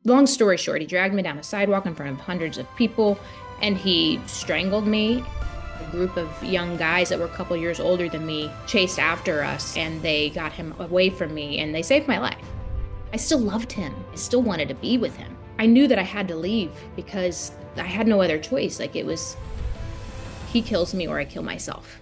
Long story short, he dragged me down a sidewalk in front of hundreds of people and he strangled me. A group of young guys that were a couple years older than me chased after us and they got him away from me and they saved my life. I still loved him. I still wanted to be with him. I knew that I had to leave because I had no other choice. Like it was, he kills me or I kill myself.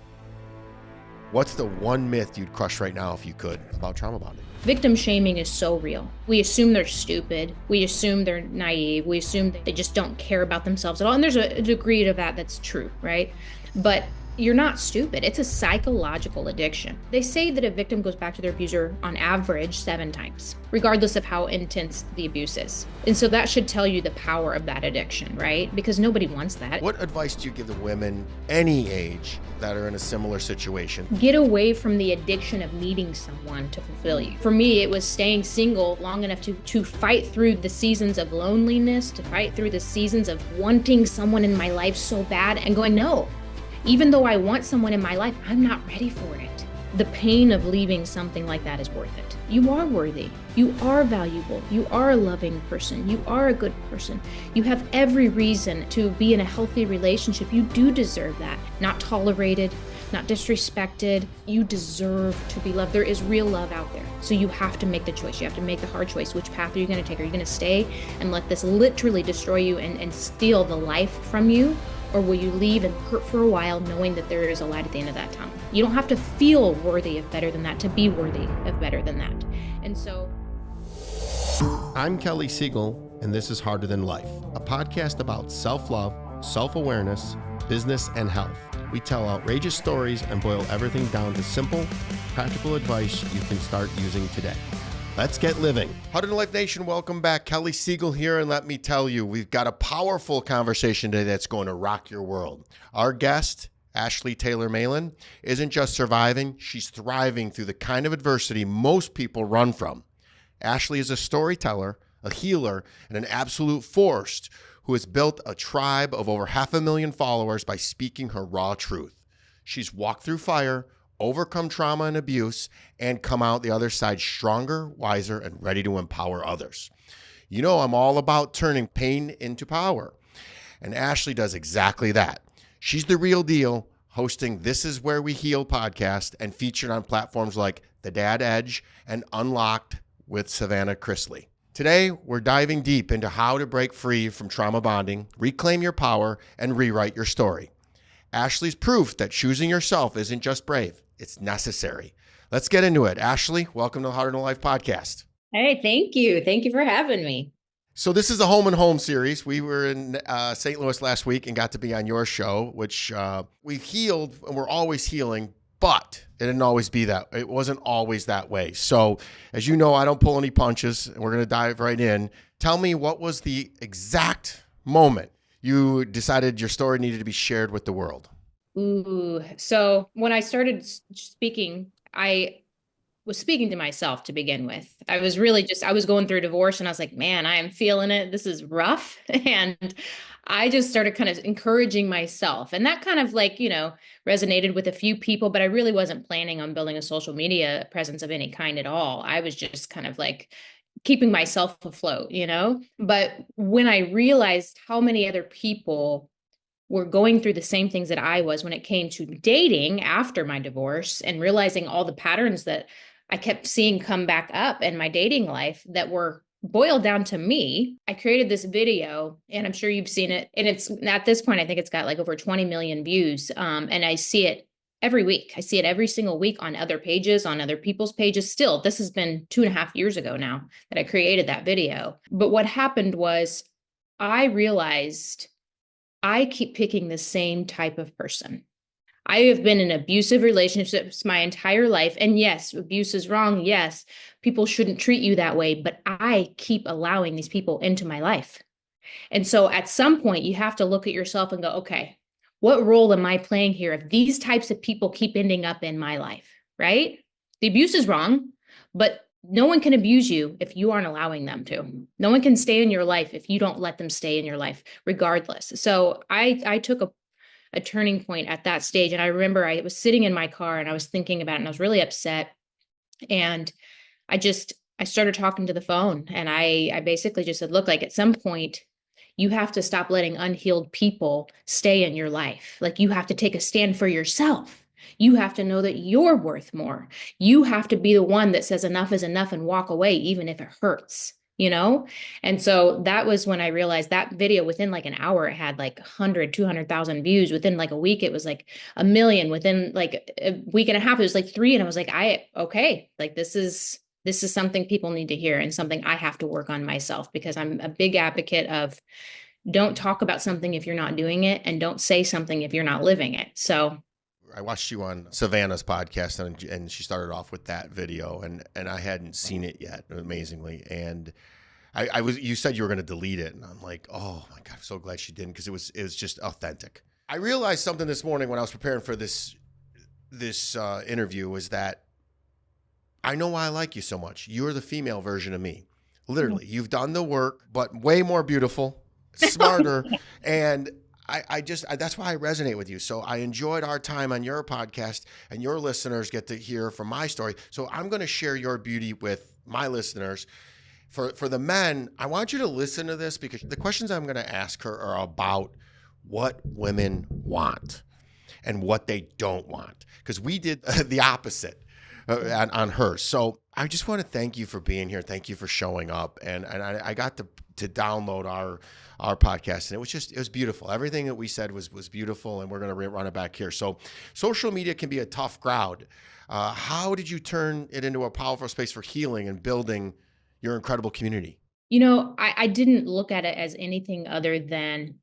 What's the one myth you'd crush right now if you could about trauma bonding? Victim shaming is so real. We assume they're stupid. We assume they're naive. We assume that they just don't care about themselves at all. And there's a degree to that that's true, right? But you're not stupid. It's a psychological addiction. They say that a victim goes back to their abuser on average 7 times, regardless of how intense the abuse is. And so that should tell you the power of that addiction, right? Because nobody wants that. What advice do you give the women any age that are in a similar situation? Get away from the addiction of needing someone to fulfill you. For me, it was staying single long enough to fight through the seasons of loneliness, to fight through the seasons of wanting someone in my life so bad and going, no. Even though I want someone in my life, I'm not ready for it. The pain of leaving something like that is worth it. You are worthy. You are valuable. You are a loving person. You are a good person. You have every reason to be in a healthy relationship. You do deserve that. Not tolerated, not disrespected. You deserve to be loved. There is real love out there. So you have to make the choice. You have to make the hard choice. Which path are you going to take? Are you going to stay and let this literally destroy you and steal the life from you? Or will you leave and hurt for a while knowing that there is a light at the end of that tunnel? You don't have to feel worthy of better than that to be worthy of better than that. And so... I'm Kelly Siegel, and this is Harder Than Life, a podcast about self-love, self-awareness, business, and health. We tell outrageous stories and boil everything down to simple, practical advice you can start using today. Let's get living. Harder Than Life Nation, welcome back. Kelly Siegel here, and let me tell you, we've got a powerful conversation today that's going to rock your world. Our guest, Ashley Taylor Maland, isn't just surviving, she's thriving through the kind of adversity most people run from. Ashley is a storyteller, a healer, and an absolute force who has built a tribe of over 500,000 followers by speaking her raw truth. She's walked through fire, overcome trauma and abuse, and come out the other side stronger, wiser, and ready to empower others. You know, I'm all about turning pain into power. And Ashley does exactly that. She's the real deal, hosting This Is Where We Heal podcast and featured on platforms like The Dad Edge and Unlocked with Savannah Chrisley. Today, we're diving deep into how to break free from trauma bonding, reclaim your power, and rewrite your story. Ashley's proof that choosing yourself isn't just brave, it's necessary. Let's get into it. Ashley, welcome to the Harder Than Life podcast. Hey, thank you. Thank you for having me. So this is a home and home series. We were in St. Louis last week and got to be on your show, which we've healed and we're always healing, but it didn't always be that. It wasn't always that way. So as you know, I don't pull any punches and we're going to dive right in. Tell me, what was the exact moment you decided your story needed to be shared with the world? Ooh, so when I started speaking, I was speaking to myself to begin with. I was really I was going through a divorce and I was like, man, I am feeling it. This is rough. And I just started kind of encouraging myself. And that kind of resonated with a few people, but I really wasn't planning on building a social media presence of any kind at all. I was just kind of keeping myself afloat, But when I realized how many other people were going through the same things that I was when it came to dating after my divorce and realizing all the patterns that I kept seeing come back up in my dating life that were boiled down to me, I created this video, and I'm sure you've seen it. And it's at this point, I think it's got over 20 million views. And I see it every week. I see it every single week on other pages, on other people's pages. Still, this has been 2.5 years ago now that I created that video. But what happened was I realized I keep picking the same type of person. I have been in abusive relationships my entire life. And yes, abuse is wrong. Yes, people shouldn't treat you that way. But I keep allowing these people into my life. And so at some point, you have to look at yourself and go, okay, what role am I playing here if these types of people keep ending up in my life, right? The abuse is wrong, but no one can abuse you if you aren't allowing them to. No one can stay in your life if you don't let them stay in your life, regardless. So I took a turning point at that stage. And I remember I was sitting in my car and I was thinking about it and I was really upset. And I I started talking to the phone, and I basically just said, look, like at some point, you have to stop letting unhealed people stay in your life. Like you have to take a stand for yourself. You have to know that you're worth more. You have to be the one that says enough is enough and walk away, even if it hurts, you know? And so that was when I realized that video within like an hour, it had like 100, 200,000 views. Within like a week, it was like a million. Within like a week and a half, it was like three. And I was like, okay, like this is something people need to hear and something I have to work on myself because I'm a big advocate of don't talk about something if you're not doing it and don't say something if you're not living it. So I watched you on Savannah's podcast, and she started off with that video, and I hadn't seen it yet, amazingly. And you said you were going to delete it, and I'm like, oh my God, I'm so glad she didn't, because it was just authentic. I realized something this morning when I was preparing for this interview was that I know why I like you so much. You're the female version of me. Literally, you've done the work, but way more beautiful, smarter, and that's why I resonate with you. So I enjoyed our time on your podcast, and your listeners get to hear from my story. So I'm going to share your beauty with my listeners. For the men, I want you to listen to this, because the questions I'm going to ask her are about what women want and what they don't want, because we did the opposite on her. So I just want to thank you for being here. Thank you for showing up. And I got to download our podcast, and it was beautiful. Everything that we said was beautiful, and we're going to run it back here. So social media can be a tough crowd. How did you turn it into a powerful space for healing and building your incredible community? I didn't look at it as anything other than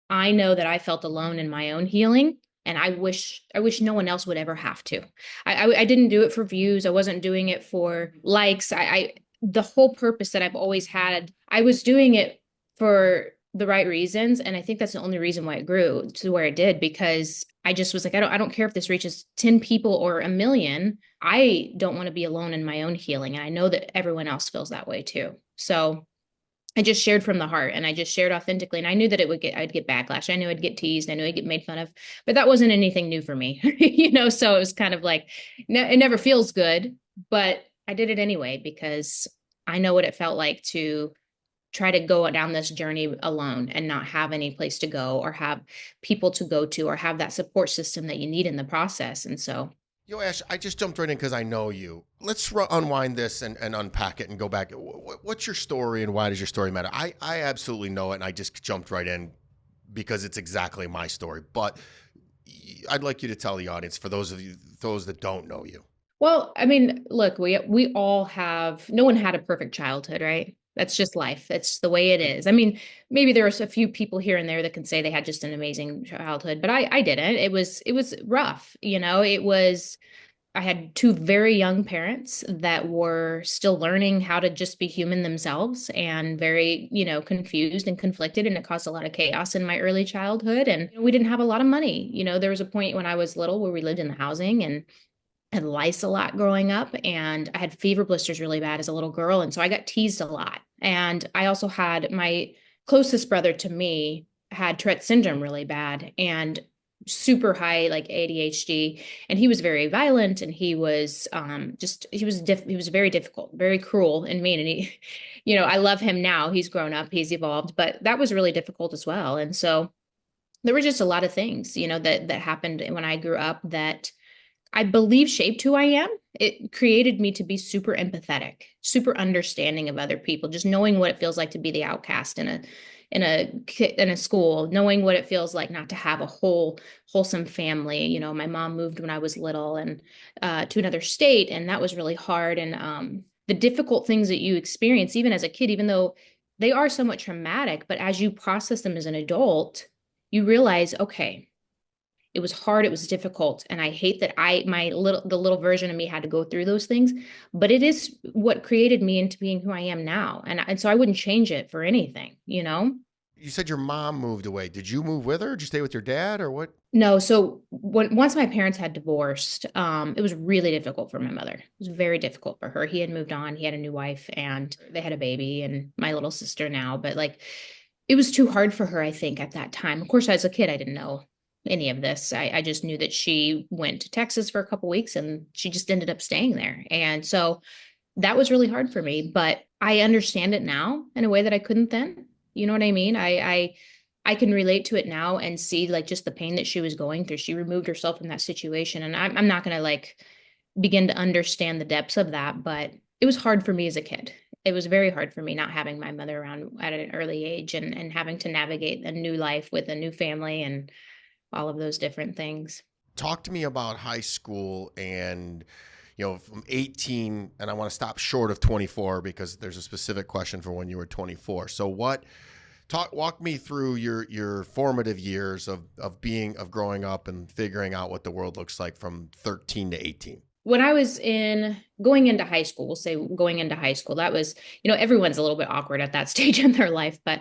I know that I felt alone in my own healing. And I wish no one else would ever have to. I didn't do it for views. I wasn't doing it for likes. The whole purpose that I've always had, I was doing it for the right reasons. And I think that's the only reason why it grew to where it did, because I just was like, I don't care if this reaches 10 people or a million. I don't want to be alone in my own healing. And I know that everyone else feels that way too. So I just shared from the heart, and I just shared authentically. And I knew that I'd get backlash. I knew I'd get teased. I knew I'd get made fun of, but that wasn't anything new for me, so it was kind of like, it never feels good, but I did it anyway, because I know what it felt like to try to go down this journey alone and not have any place to go or have people to go to or have that support system that you need in the process. And so Ash, I just jumped right in because I know you. Let's unwind this and unpack it and go back. What's your story, and why does your story matter? I absolutely know it, and I just jumped right in because it's exactly my story. But I'd like you to tell the audience, for those that don't know you. Well, I mean, look, we all have, no one had a perfect childhood, right? That's just life. That's the way it is. I mean, maybe there's a few people here and there that can say they had just an amazing childhood, but I didn't. It was rough, I had two very young parents that were still learning how to just be human themselves, and very, confused and conflicted. And it caused a lot of chaos in my early childhood. And we didn't have a lot of money. There was a point when I was little where we lived in the housing and had lice a lot growing up, and I had fever blisters really bad as a little girl. And so I got teased a lot. And I also had my closest brother to me had Tourette syndrome really bad and super high like ADHD, and he was very violent, and he was he was very difficult, very cruel and mean. And he, I love him now. He's grown up, he's evolved, but that was really difficult as well. And so there were just a lot of things, that happened when I grew up that I believe shaped who I am. It created me to be super empathetic, super understanding of other people, just knowing what it feels like to be the outcast in a school, knowing what it feels like not to have a wholesome family. My mom moved when I was little and to another state, and that was really hard. And the difficult things that you experience, even as a kid, even though they are somewhat traumatic, but as you process them as an adult, you realize, okay, it was hard, it was difficult, and I hate that the little version of me had to go through those things, but it is what created me into being who I am now. And so I wouldn't change it for anything. You said your mom moved away. Did you move with her? Did you stay with your dad, or what? No. So once my parents had divorced, it was really difficult for my mother. It was very difficult for her. He had moved on, he had a new wife, and they had a baby, and my little sister now, but like, it was too hard for her, I think, at that time. Of course, as a kid, I didn't know any of this. I just knew that she went to Texas for a couple weeks, and she just ended up staying there. And so that was really hard for me, but I understand it now in a way that I couldn't then. You know what I mean? I can relate to it now and see like just the pain that she was going through. She removed herself from that situation, and I'm not gonna like begin to understand the depths of that, but it was hard for me as a kid. It was very hard for me not having my mother around at an early age and having to navigate a new life with a new family and all of those different things. Talk to me about high school and, from 18, and I want to stop short of 24 because there's a specific question for when you were 24. So walk me through your formative years of growing up and figuring out what the world looks like from 13 to 18. When I was going into high school, we'll say going into high school, that was, everyone's a little bit awkward at that stage in their life, but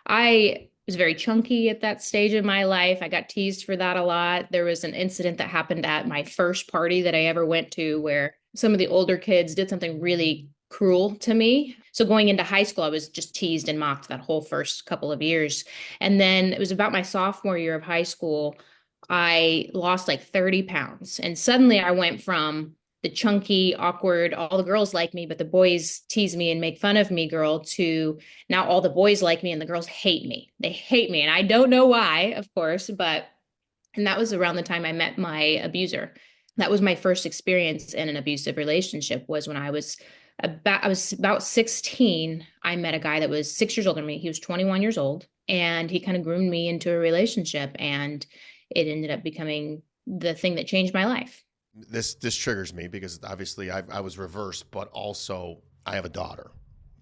I was very chunky at that stage of my life. I got teased for that a lot. There was an incident that happened at my first party that I ever went to where some of the older kids did something really cruel to me. So going into high school, I was just teased and mocked that whole first couple of years. And then it was about my sophomore year of high school, I lost like 30 pounds. And suddenly I went from the chunky, awkward, all the girls like me, but the boys tease me and make fun of me girl to now all the boys like me and the girls hate me. They hate me. And I don't know why, of course, and that was around the time I met my abuser. That was my first experience in an abusive relationship was when I was about 16. I met a guy that was 6 years older than me. He was 21 years old and he kind of groomed me into a relationship, and it ended up becoming the thing that changed my life. This triggers me because obviously I was reversed, but also I have a daughter.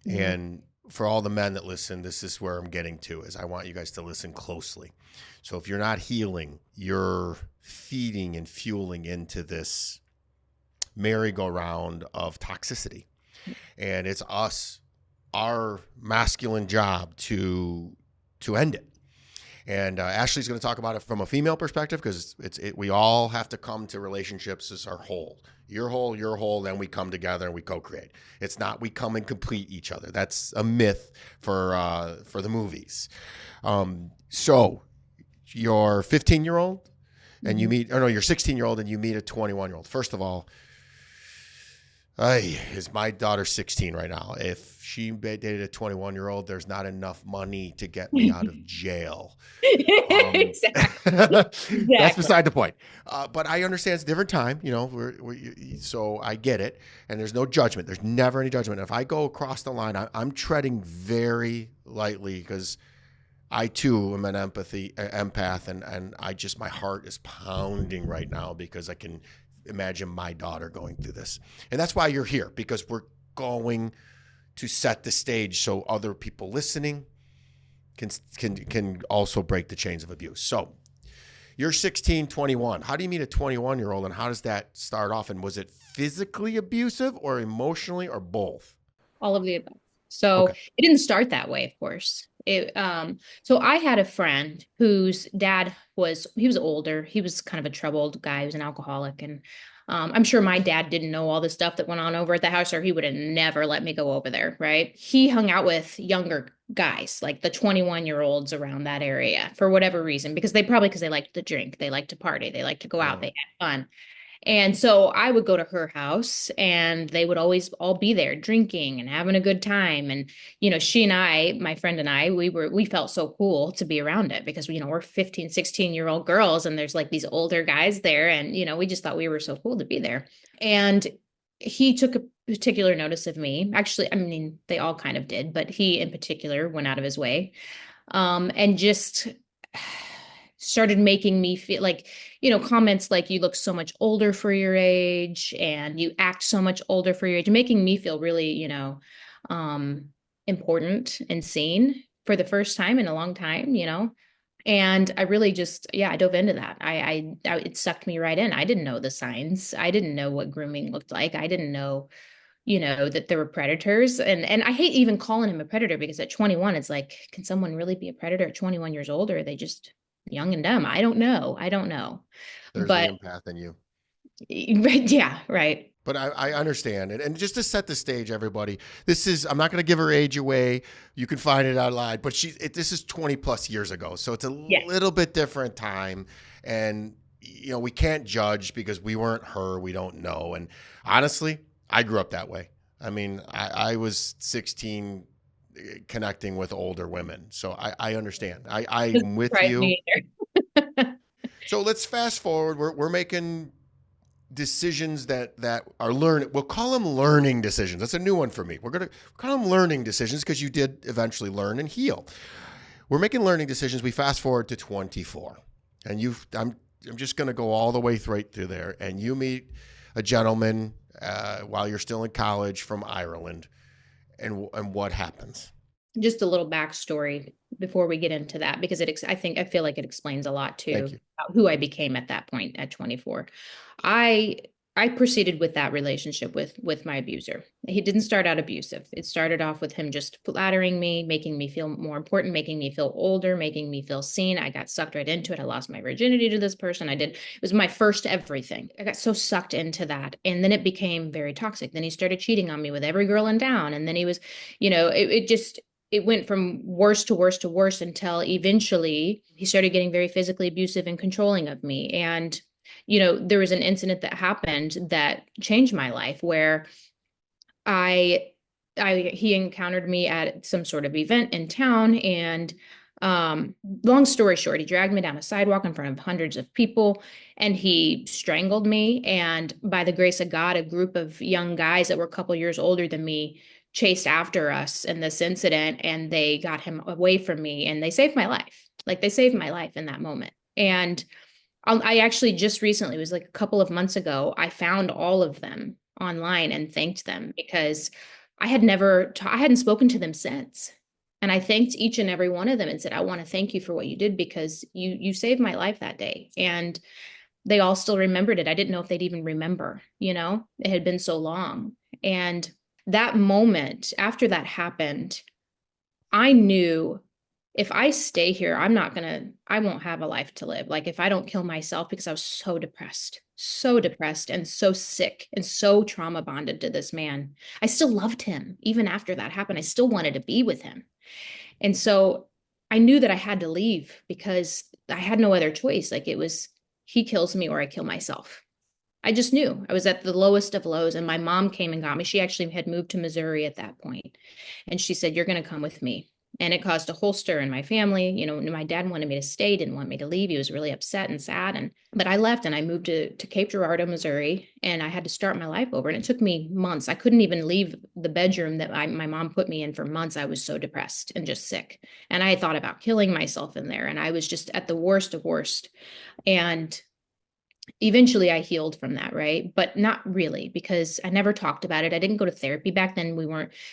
Mm-hmm. And for all the men that listen, this is where I'm getting to, is I want you guys to listen closely. So if you're not healing, you're feeding and fueling into this merry-go-round of toxicity. And it's our masculine job to end it. And Ashley's going to talk about it from a female perspective because we all have to come to relationships as our whole. Your whole, then we come together and we co-create. It's not we come and complete each other. That's a myth for the movies. So you're 15-year-old and you meet, you're 16-year-old and you meet a 21-year-old. First of all, is my daughter 16 right now? If she dated a 21-year-old, there's not enough money to get me out of jail. Exactly. That's beside the point. But I understand it's a different time, so I get it. And there's no judgment. There's never any judgment. If I go across the line, I'm treading very lightly because I too am an empath, and my heart is pounding right now because I can imagine my daughter going through this. And that's why you're here, because we're going to set the stage so other people listening can also break the chains of abuse. So you're 16, 21. How do you meet a 21-year-old, and how does that start off? And was it physically abusive or emotionally or both? All of the above. So okay. It didn't start that way, of course. So I had a friend whose dad was older. He was kind of a troubled guy. He was an alcoholic. And I'm sure my dad didn't know all the stuff that went on over at the house, or he would have never let me go over there, right? He hung out with younger guys, like the 21-year-olds around that area for whatever reason, because they liked to drink, they liked to party, they liked to go out, they had fun. And so I would go to her house and they would always all be there drinking and having a good time. And, she and I, my friend and I, we felt so cool to be around it because, we're 15, 16-year-old girls and there's like these older guys there. And, we just thought we were so cool to be there. And he took a particular notice of me. Actually, I mean, they all kind of did, but he in particular went out of his way and just started making me feel like, comments like you look so much older for your age and you act so much older for your age, making me feel really, important and seen for the first time in a long time, and I really just, I dove into that. It sucked me right in. I didn't know the signs. I didn't know what grooming looked like. I didn't know, that there were predators, and I hate even calling him a predator because at 21, it's like, can someone really be a predator at 21 years old, or are they just young and dumb? I don't know. There's the empath in you. Yeah, right. But I understand it. And just to set the stage, everybody, I'm not going to give her age away. You can find it online, but this is 20 plus years ago. So it's a little bit different time. And, we can't judge because we weren't her. We don't know. And honestly, I grew up that way. I mean, I was 16 connecting with older women. So I understand. Doesn't I'm with surprise you. me either. So let's fast forward. We're making decisions that are we'll call them learning decisions. That's a new one for me. We're going to call them learning decisions because you did eventually learn and heal. We're making learning decisions. We fast forward to 24. And I'm just going to go all the way right through there. And you meet a gentleman while you're still in college from Ireland. And what happens? Just a little backstory before we get into that, because I feel like it explains a lot Thank too you. about who I became at that point at 24. I I proceeded with that relationship with my abuser. He didn't start out abusive. It started off with him just flattering me, making me feel more important, making me feel older, making me feel seen. I got sucked right into it. I lost my virginity to this person. It was my first everything. I got so sucked into that. And then it became very toxic. Then he started cheating on me with every girl in town. And then he was, it went from worse to worse to worse until eventually he started getting very physically abusive and controlling of me. And there was an incident that happened that changed my life where I he encountered me at some sort of event in town, and long story short, he dragged me down a sidewalk in front of hundreds of people and he strangled me. And by the grace of God, a group of young guys that were a couple years older than me chased after us in this incident, and they got him away from me and they saved my life. Like, they saved my life in that moment. And I actually just recently, it was like a couple of months ago, I found all of them online and thanked them because I hadn't spoken to them since. And I thanked each and every one of them and said, I want to thank you for what you did because you saved my life that day. And they all still remembered it. I didn't know if they'd even remember, it had been so long. And that moment after that happened, I knew if I stay here, I won't have a life to live. Like, if I don't kill myself, because I was so depressed and so sick and so trauma bonded to this man. I still loved him. Even after that happened, I still wanted to be with him. And so I knew that I had to leave because I had no other choice. Like, it was, he kills me or I kill myself. I just knew I was at the lowest of lows. And my mom came and got me. She actually had moved to Missouri at that point. And she said, "You're going to come with me." And it caused a whole stir in my family. My dad wanted me to stay, didn't want me to leave. He was really upset and sad. But I left and I moved to Cape Girardeau, Missouri, and I had to start my life over. And it took me months. I couldn't even leave the bedroom that my mom put me in for months. I was so depressed and just sick. And I had thought about killing myself in there. And I was just at the worst of worst. And eventually I healed from that, right? But not really, because I never talked about it. I didn't go to therapy back then.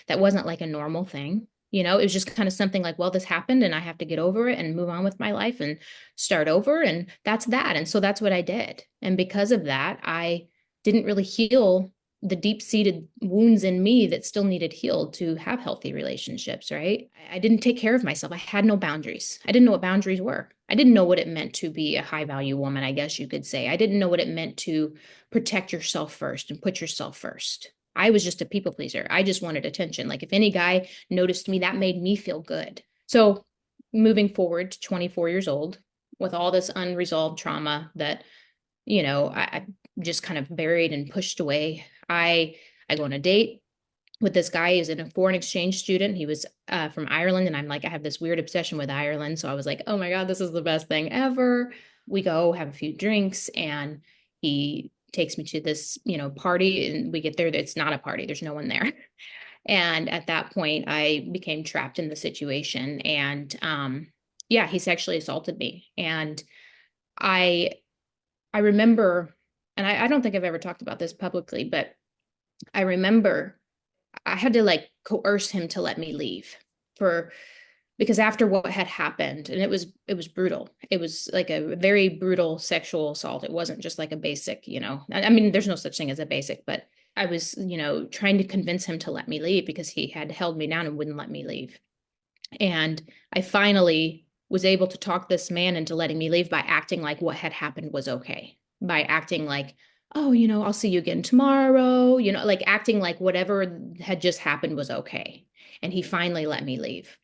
That wasn't like a normal thing. It was just kind of something like, well, this happened and I have to get over it and move on with my life and start over. And that's that. And so that's what I did. And because of that, I didn't really heal the deep-seated wounds in me that still needed healed to have healthy relationships, right? I didn't take care of myself. I had no boundaries. I didn't know what boundaries were. I didn't know what it meant to be a high-value woman, I guess you could say. I didn't know what it meant to protect yourself first and put yourself first. I was just a people pleaser. I just wanted attention. Like, if any guy noticed me, that made me feel good. So moving forward to 24 years old with all this unresolved trauma that, I just kind of buried and pushed away. I go on a date with this guy who's a foreign exchange student. He was from Ireland, and I'm like, I have this weird obsession with Ireland. So I was like, oh my God, this is the best thing ever. We go have a few drinks, and he takes me to this, party, and we get there. It's not a party. There's no one there. And at that point, I became trapped in the situation. And yeah, he sexually assaulted me. And I I remember, and I don't think I've ever talked about this publicly, but I remember I had to like coerce him to let me leave for because after what had happened, and it was brutal. It was like a very brutal sexual assault. It wasn't just like a basic, I mean, there's no such thing as a basic, but I was, trying to convince him to let me leave because he had held me down and wouldn't let me leave. And I finally was able to talk this man into letting me leave by acting like what had happened was okay, by acting like, oh, I'll see you again tomorrow, like acting like whatever had just happened was okay. And he finally let me leave.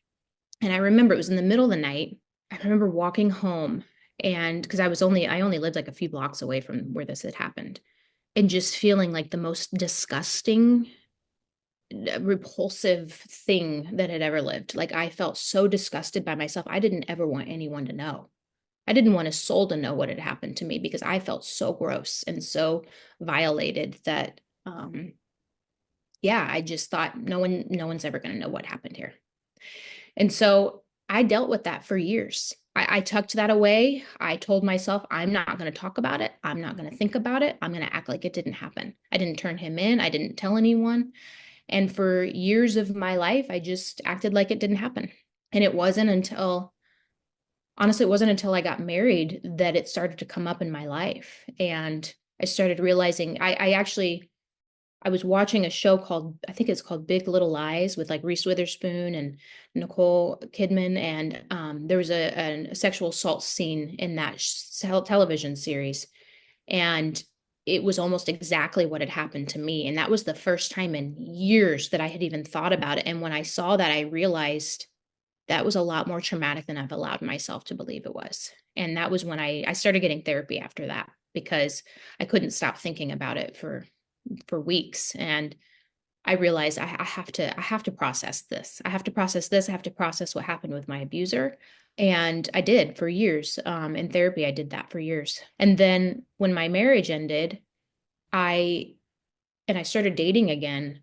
And I remember it was in the middle of the night. I remember walking home, and because I only lived like a few blocks away from where this had happened, and just feeling like the most disgusting repulsive thing that had ever lived. Like I felt so disgusted by myself. I didn't ever want anyone to know. I didn't want a soul to know what had happened to me because I felt so gross and so violated that yeah, I just thought no one's ever going to know what happened here. And so I dealt with that for years. I tucked that away. I told myself, I'm not going to talk about it. I'm not going to think about it. I'm going to act like it didn't happen. I didn't turn him in. I didn't tell anyone. And for years of my life, I just acted like it didn't happen. And honestly, it wasn't until I got married that it started to come up in my life. And I started realizing I was watching a show called, I think it's called Big Little Lies with like Reese Witherspoon and Nicole Kidman. And there was a sexual assault scene in that television series. And it was almost exactly what had happened to me. And that was the first time in years that I had even thought about it. And when I saw that, I realized that was a lot more traumatic than I've allowed myself to believe it was. And that was when I started getting therapy after that because I couldn't stop thinking about it for weeks. And I realized I have to process this. I have to process this. I have to process what happened with my abuser. And I did for years. In therapy, I did that for years. And then when my marriage ended, I and I started dating again,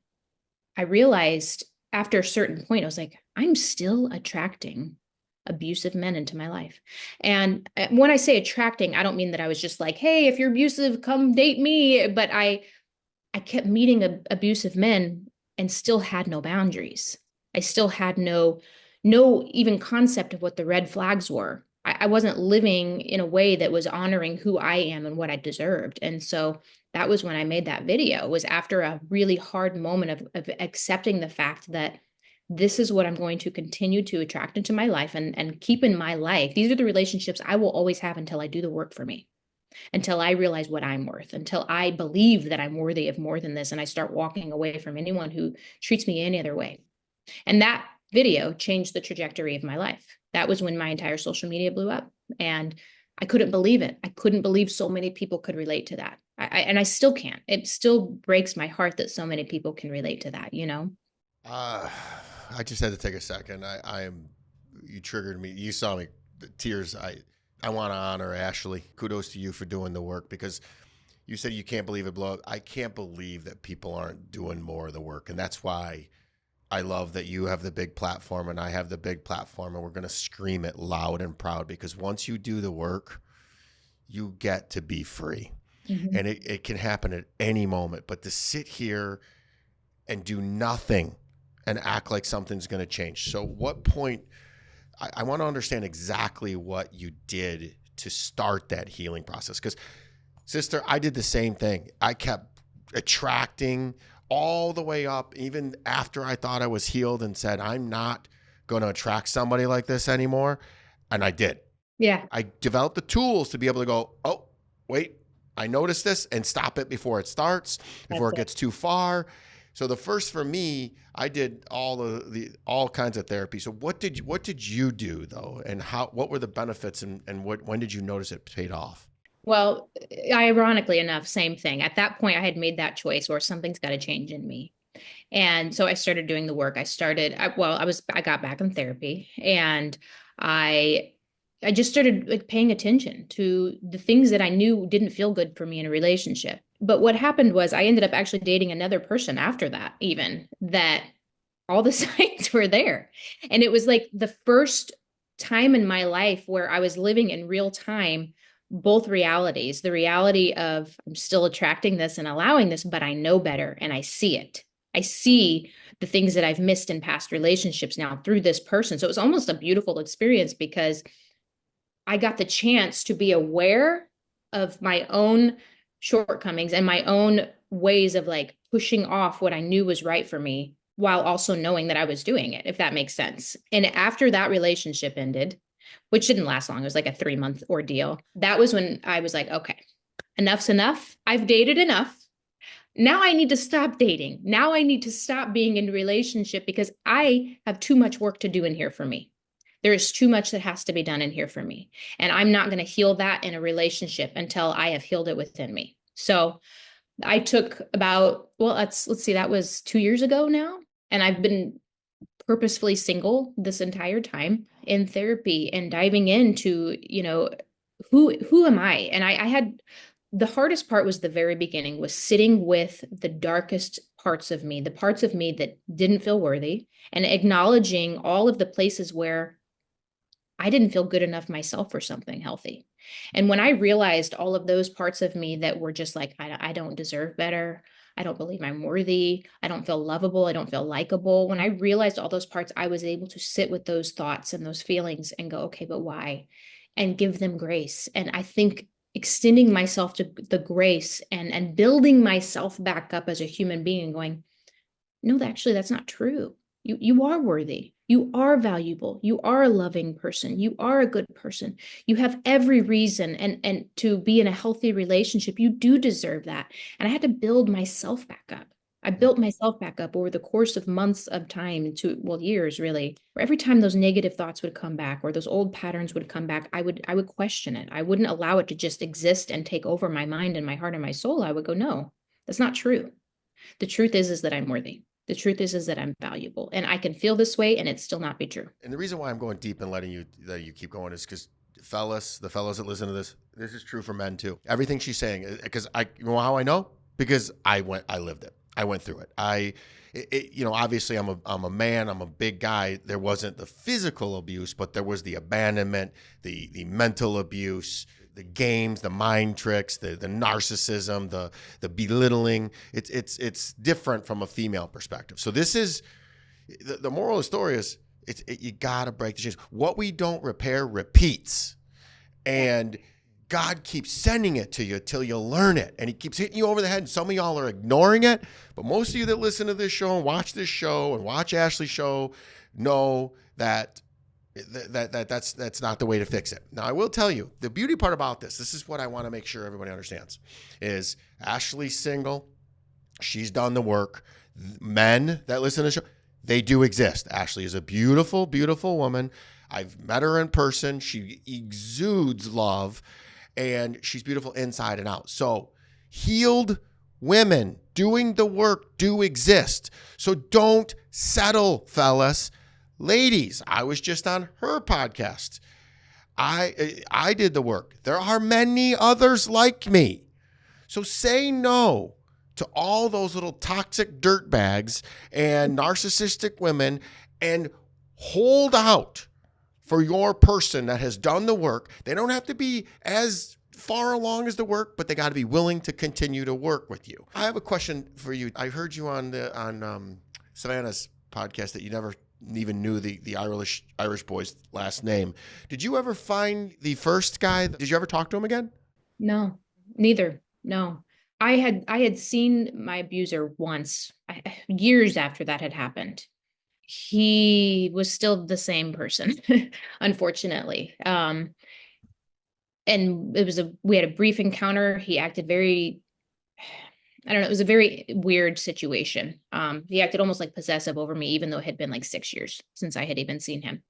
I realized after a certain point, I was like, I'm still attracting abusive men into my life. And when I say attracting, I don't mean that I was just like, hey, if you're abusive, come date me. But I kept meeting abusive men and still had no boundaries. I still had no even concept of what the red flags were. I wasn't living in a way that was honoring who I am and what I deserved. And so that was when I made that video, was after a really hard moment of accepting the fact that this is what I'm going to continue to attract into my life and keep in my life. These are the relationships I will always have until I do the work for me, until I realize what I'm worth, until I believe that I'm worthy of more than this. And I start walking away from anyone who treats me any other way. And that video changed the trajectory of my life. That was when my entire social media blew up. And I couldn't believe it. I couldn't believe so many people could relate to that. And I still can't. It still breaks my heart that so many people can relate to that, you know? Uh, I just had to take a second. You triggered me. You saw me, the tears. I want to honor Ashley. Kudos to you for doing the work because you said you can't believe it blew up. I can't believe that people aren't doing more of the work. And that's why I love that you have the big platform and I have the big platform and we're going to scream it loud and proud because once you do the work, you get to be free. Mm-hmm. And it can happen at any moment. But to sit here and do nothing and act like something's going to change. So what point, I want to understand exactly what you did to start that healing process. Because sister, I did the same thing. I kept attracting all the way up, even after I thought I was healed and said, I'm not going to attract somebody like this anymore. And I did. Yeah. I developed the tools to be able to go, oh, wait, I noticed this and stop it before it starts, before it gets too far. So the first for me, I did all kinds of therapy. So what did you do though? And what were the benefits and when did you notice it paid off? Well, ironically enough, same thing. At that point, I had made that choice or something's got to change in me. And so I started doing the work. I got back in therapy and I I just started like paying attention to the things that I knew didn't feel good for me in a relationship. But what happened was I ended up actually dating another person after that, even that all the signs were there. And it was like the first time in my life where I was living in real time both realities, the reality of I'm still attracting this and allowing this, but I know better and I see it. I see the things that I've missed in past relationships now through this person. So it was almost a beautiful experience because I got the chance to be aware of my own shortcomings and my own ways of like pushing off what I knew was right for me while also knowing that I was doing it, if that makes sense. And after that relationship ended, which didn't last long, it was like a 3-month ordeal. That was when I was like, okay, enough's enough. I've dated enough. Now I need to stop dating. Now I need to stop being in a relationship because I have too much work to do in here for me. There is too much that has to be done in here for me. And I'm not going to heal that in a relationship until I have healed it within me. So I took about, well, let's see, that was 2 years ago now. And I've been purposefully single this entire time in therapy and diving into, who am I? And I had the hardest part was the very beginning, was sitting with the darkest parts of me, the parts of me that didn't feel worthy, and acknowledging all of the places where I didn't feel good enough myself for something healthy. And when I realized all of those parts of me that were just like, I don't deserve better. I don't believe I'm worthy. I don't feel lovable. I don't feel likable. When I realized all those parts, I was able to sit with those thoughts and those feelings and go, okay, but why? And give them grace. And I think extending myself to the grace and building myself back up as a human being and going, no, actually, that's not true. You are worthy. You are valuable. You are a loving person. You are a good person. You have every reason and to be in a healthy relationship. You do deserve that. And I had to build myself back up. I built myself back up over the course of months of time to, well, years really, where every time those negative thoughts would come back or those old patterns would come back, I would question it. I wouldn't allow it to just exist and take over my mind and my heart and my soul. I would go, no, that's not true. The truth is that I'm worthy. The truth is that I'm valuable, and I can feel this way and it still not be true. And the reason why I'm going deep and letting you keep going is because the fellas that listen to this is true for men too. Everything she's saying, because you know how I know? Because I lived it. I went through it. Obviously I'm a man, I'm a big guy. There wasn't the physical abuse, but there was the abandonment, the mental abuse, the games, the mind tricks, the narcissism, the belittling. It's different from a female perspective. So this is the moral of the story is you gotta break the chains. What we don't repair repeats, and God keeps sending it to you till you learn it, and He keeps hitting you over the head. And some of y'all are ignoring it, but most of you that listen to this show and watch this show and watch Ashley's show know that that's not the way to fix it. Now, I will tell you, the beauty part about this is what I want to make sure everybody understands, is Ashley's single. She's done the work. Men that listen to the show, they do exist. Ashley is a beautiful, beautiful woman. I've met her in person. She exudes love, and she's beautiful inside and out. So healed women doing the work do exist. So don't settle, fellas. Ladies, I was just on her podcast. I did the work. There are many others like me. So say no to all those little toxic dirt bags and narcissistic women, and hold out for your person that has done the work. They don't have to be as far along as the work, but they got to be willing to continue to work with you. I have a question for you. I heard you on Savannah's podcast that you never even knew the Irish boy's last name. Did you ever find the first guy? Did you ever talk to him again? No, neither. No. I had seen my abuser once, years after that had happened. He was still the same person, unfortunately. And we had a brief encounter. He acted very, I don't know, it was a very weird situation. He acted almost like possessive over me, even though it had been like 6 years since I had even seen him.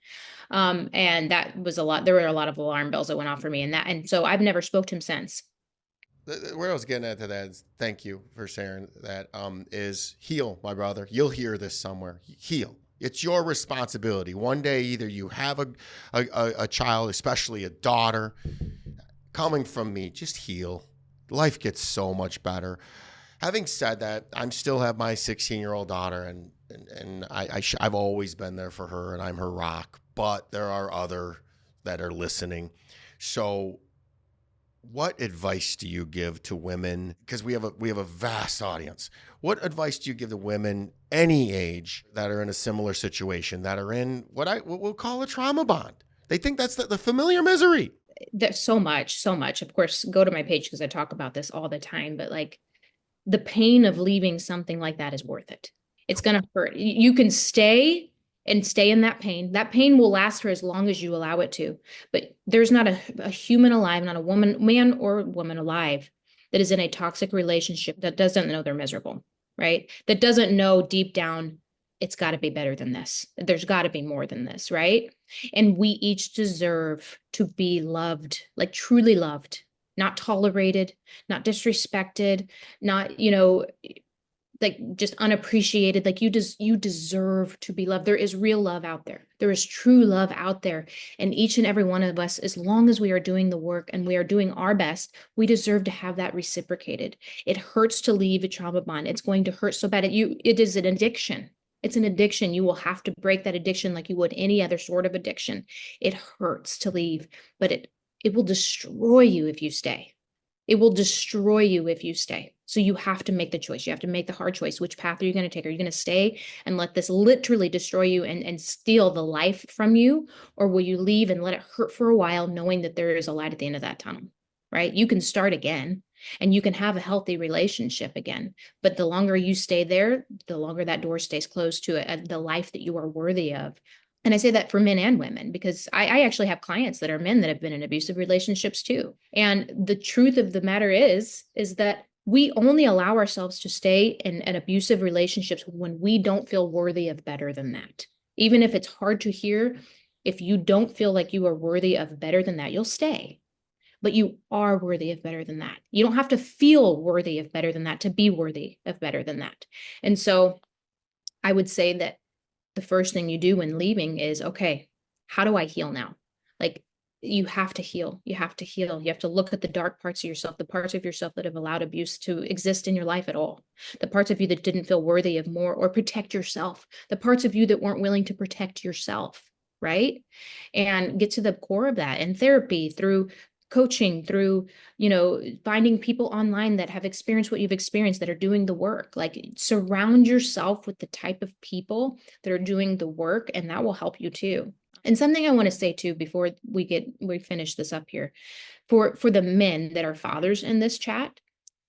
And that was a lot. There were a lot of alarm bells that went off for me, and so I've never spoke to him since. Where I was getting at to that is, thank you for sharing that, is heal, my brother. You'll hear this somewhere. Heal. It's your responsibility. One day, either you have a child, especially a daughter, coming from me, just heal. Life gets so much better. Having said that, I still have my 16-year-old daughter, and I've always been there for her, and I'm her rock. But there are other that are listening. So what advice do you give to women? Because we have a vast audience. What advice do you give to women any age that are in a similar situation, that are in what we'll call a trauma bond? They think that's the familiar misery. There's so much. Of course, go to my page because I talk about this all the time, but like the pain of leaving something like that is worth it. It's going to hurt. You can stay in that pain. That pain will last for as long as you allow it to. But there's not a human alive, not a woman, man or woman alive, that is in a toxic relationship that doesn't know they're miserable, right? That doesn't know deep down, it's got to be better than this. There's got to be more than this, right? And we each deserve to be loved, like truly loved, not tolerated, not disrespected, not, like just unappreciated. Like you deserve to be loved. There is real love out there. There is true love out there. And each and every one of us, as long as we are doing the work and we are doing our best, we deserve to have that reciprocated. It hurts to leave a trauma bond. It's going to hurt so bad. It is an addiction. It's an addiction. You will have to break that addiction like you would any other sort of addiction. It hurts to leave, but it will destroy you if you stay. It will destroy you if you stay. So you have to make the choice. You have to make the hard choice. Which path are you going to take? Are you going to stay and let this literally destroy you and steal the life from you? Or will you leave and let it hurt for a while, knowing that there is a light at the end of that tunnel, right? You can start again and you can have a healthy relationship again. But the longer you stay there, the longer that door stays closed to the life that you are worthy of. And I say that for men and women, because I actually have clients that are men that have been in abusive relationships too. And the truth of the matter is that we only allow ourselves to stay in abusive relationships when we don't feel worthy of better than that. Even if it's hard to hear, if you don't feel like you are worthy of better than that, you'll stay. But you are worthy of better than that. You don't have to feel worthy of better than that to be worthy of better than that. And so I would say that the first thing you do when leaving is, okay, how do I heal now? Like, you have to heal. You have to heal. You have to look at the dark parts of yourself, the parts of yourself that have allowed abuse to exist in your life at all, the parts of you that didn't feel worthy of more or protect yourself, the parts of you that weren't willing to protect yourself, right? And get to the core of that in therapy, through coaching, through finding people online that have experienced what you've experienced, that are doing the work. Like, surround yourself with the type of people that are doing the work, and that will help you too. And something I want to say too before we finish this up here, for the men that are fathers in this chat,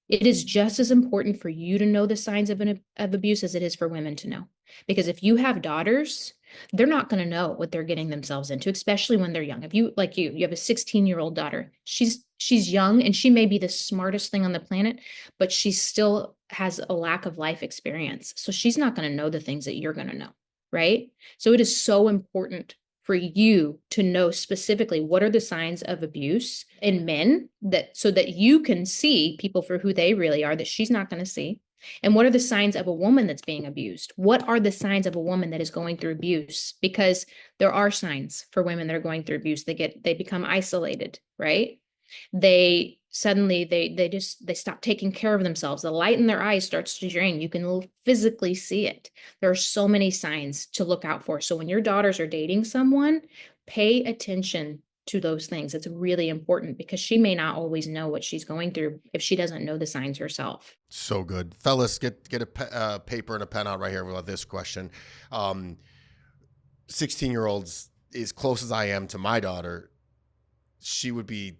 it is just as important for you to know the signs of abuse as it is for women to know. Because if you have daughters, they're not going to know what they're getting themselves into, especially when they're young. If you, like you have a 16-year-old daughter, she's young and she may be the smartest thing on the planet, but she still has a lack of life experience. So she's not going to know the things that you're going to know, right? So it is so important for you to know specifically what are the signs of abuse in men, that so that you can see people for who they really are, that she's not going to see. And what are the signs of a woman that's being abused? What are the signs of a woman that is going through abuse? Because there are signs for women that are going through abuse. They become isolated, right? They suddenly they stop taking care of themselves. The light in their eyes starts to drain. You can physically see it. There are so many signs to look out for. So when your daughters are dating someone, pay attention to those things. It's really important, because she may not always know what she's going through if she doesn't know the signs herself. So good. Fellas, get a paper and a pen out right here about this question. 16-year-olds, as close as I am to my daughter, she would be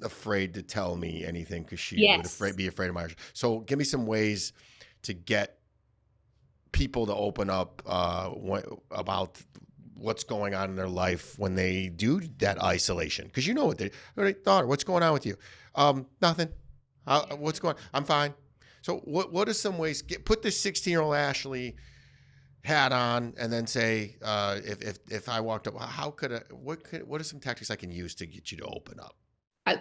afraid to tell me anything because she would be afraid of my. So give me some ways to get people to open up about what's going on in their life when they do that isolation. Because you know what daughter, what's going on with you? Nothing. What's going on? I'm fine. So what are some ways, put this 16-year-old Ashley hat on and then say, if I walked up, what are some tactics I can use to get you to open up?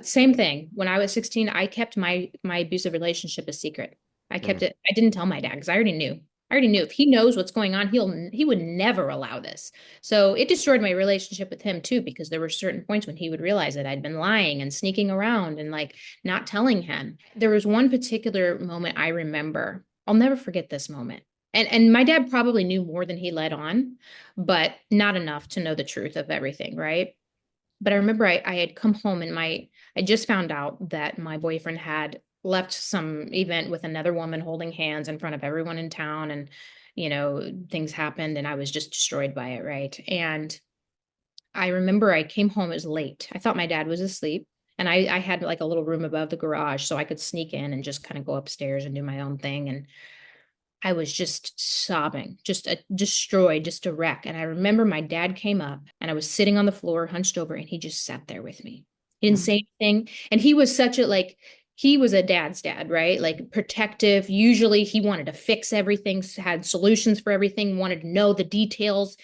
Same thing. When I was 16, I kept my abusive relationship a secret. I kept it. I didn't tell my dad because I already knew. If he knows what's going on, he would never allow this. So it destroyed my relationship with him too, because there were certain points when he would realize that I'd been lying and sneaking around and like not telling him. There was one particular moment I remember. I'll never forget this moment. And my dad probably knew more than he let on, but not enough to know the truth of everything, right? But I remember I had come home and I just found out that my boyfriend had left some event with another woman holding hands in front of everyone in town. And, things happened and I was just destroyed by it. Right. And I remember I came home, it was late. I thought my dad was asleep. And I had like a little room above the garage so I could sneak in and just kind of go upstairs and do my own thing. And I was just sobbing, just destroyed, just a wreck. And I remember my dad came up and I was sitting on the floor, hunched over, and he just sat there with me. He didn't say anything. And he was he was a dad's dad, right? Like protective. Usually he wanted to fix everything, had solutions for everything, wanted to know the details,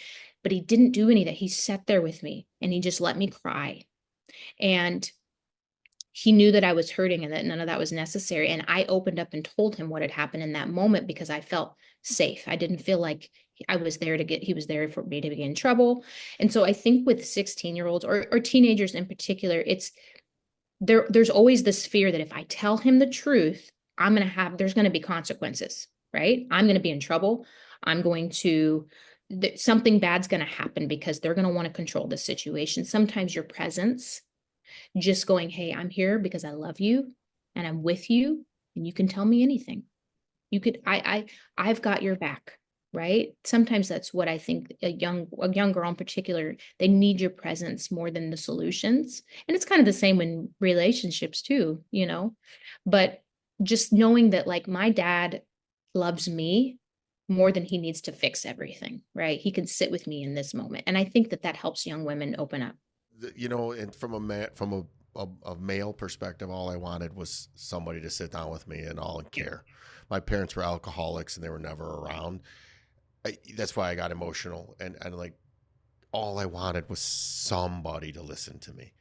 but he didn't do any of that. He sat there with me and he just let me cry. And he knew that I was hurting and that none of that was necessary. And I opened up and told him what had happened in that moment because I felt safe. I didn't feel like I was there he was there for me to get in trouble. And so I think with 16-year-olds or teenagers in particular, there's always this fear that if I tell him the truth, there's going to be consequences, right? I'm going to be in trouble. I'm going to, something bad's going to happen because they're going to want to control the situation. Sometimes your presence, just going, hey, I'm here because I love you and I'm with you and you can tell me anything. I've got your back, right? Sometimes that's what I think a young girl in particular, they need your presence more than the solutions. And it's kind of the same in relationships too, but just knowing that like my dad loves me more than he needs to fix everything, right? He can sit with me in this moment. And I think that helps young women open up. And from a male perspective, all I wanted was somebody to sit down with me and care. My parents were alcoholics and they were never around. That's why I got emotional and like all I wanted was somebody to listen to me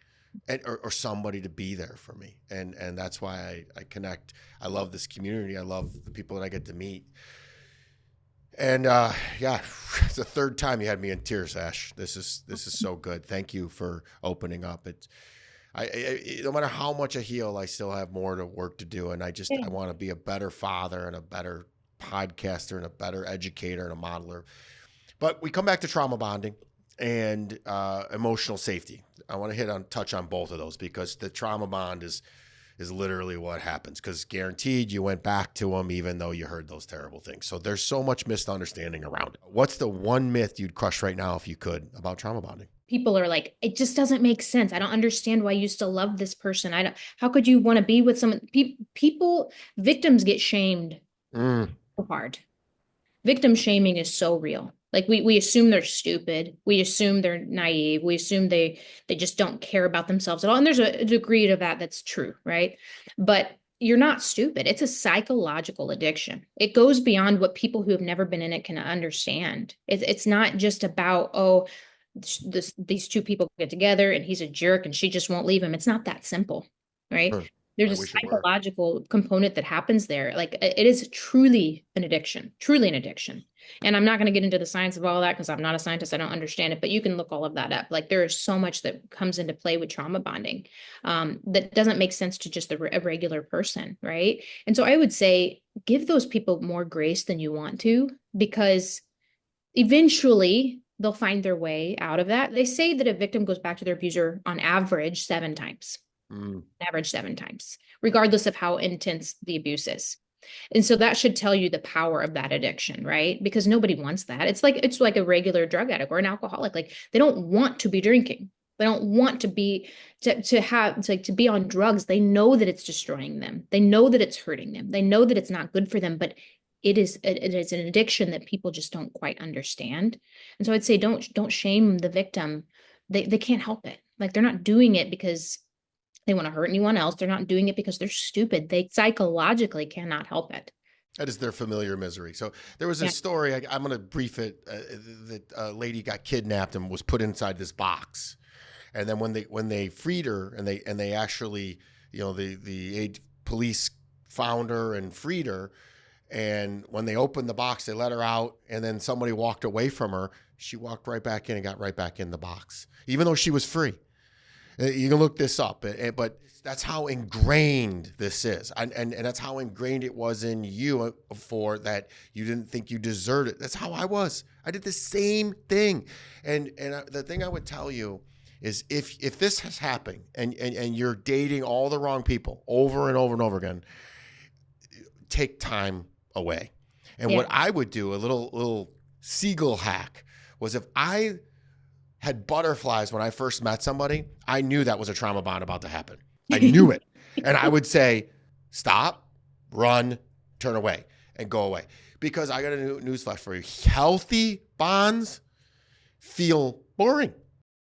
or somebody to be there for me. And that's why I connect. I love this community. I love the people that I get to meet. And it's the third time you had me in tears, Ash. This is so good. Thank you for opening up. No matter how much I heal, I still have more work to do. And I want to be a better father and a better podcaster and a better educator and a modeler. But we come back to trauma bonding and emotional safety. I want to touch on both of those because the trauma bond is literally what happens, because guaranteed you went back to them even though you heard those terrible things. So there's so much misunderstanding around it. What's the one myth you'd crush right now if you could about trauma bonding? People are like, it just doesn't make sense. I don't understand why you still love this person. How could you want to be with someone? Victims get shamed so hard. Victim shaming is so real. Like we assume they're stupid. We assume they're naive. We assume they just don't care about themselves at all. And there's a degree to that's true, right? But you're not stupid. It's a psychological addiction. It goes beyond what people who have never been in it can understand. It's not just about, these two people get together and he's a jerk and she just won't leave him. It's not that simple, right? There's a psychological component that happens there. Like it is truly an addiction. And I'm not going to get into the science of all that because I'm not a scientist. I don't understand it, but you can look all of that up. Like there is so much that comes into play with trauma bonding that doesn't make sense to just a regular person, right? And so I would say give those people more grace than you want to, because eventually they'll find their way out of that. They say that a victim goes back to their abuser on average 7 times. Average 7 times, regardless of how intense the abuse is. And so that should tell you the power of that addiction, right? Because nobody wants that. It's like a regular drug addict or an alcoholic. Like they don't want to be drinking. They don't want to be to be on drugs. They know that it's destroying them. They know that it's hurting them. They know that it's not good for them, but it is an addiction that people just don't quite understand. And so I'd say don't shame the victim. They can't help it. Like they're not doing it because they want to hurt anyone else. They're not doing it because they're stupid. They psychologically cannot help it. That is their familiar misery. So there was a story, I'm going to brief it, that a lady got kidnapped and was put inside this box. And then when they freed her and they actually, the police found her and freed her. And when they opened the box, they let her out. And then somebody walked away from her. She walked right back in and got right back in the box, even though she was free. You can look this up, but that's how ingrained this is. And that's how ingrained it was in you for that you didn't think you deserved it. That's how I was. I did the same thing. And the thing I would tell you is if this has happened and you're dating all the wrong people over and over and over again, take time away. And what I would do, a little seagull hack, was if I had butterflies when I first met somebody, I knew that was a trauma bond about to happen. I knew it. And I would say, stop, run, turn away, and go away. Because I got a newsflash for you. Healthy bonds feel boring.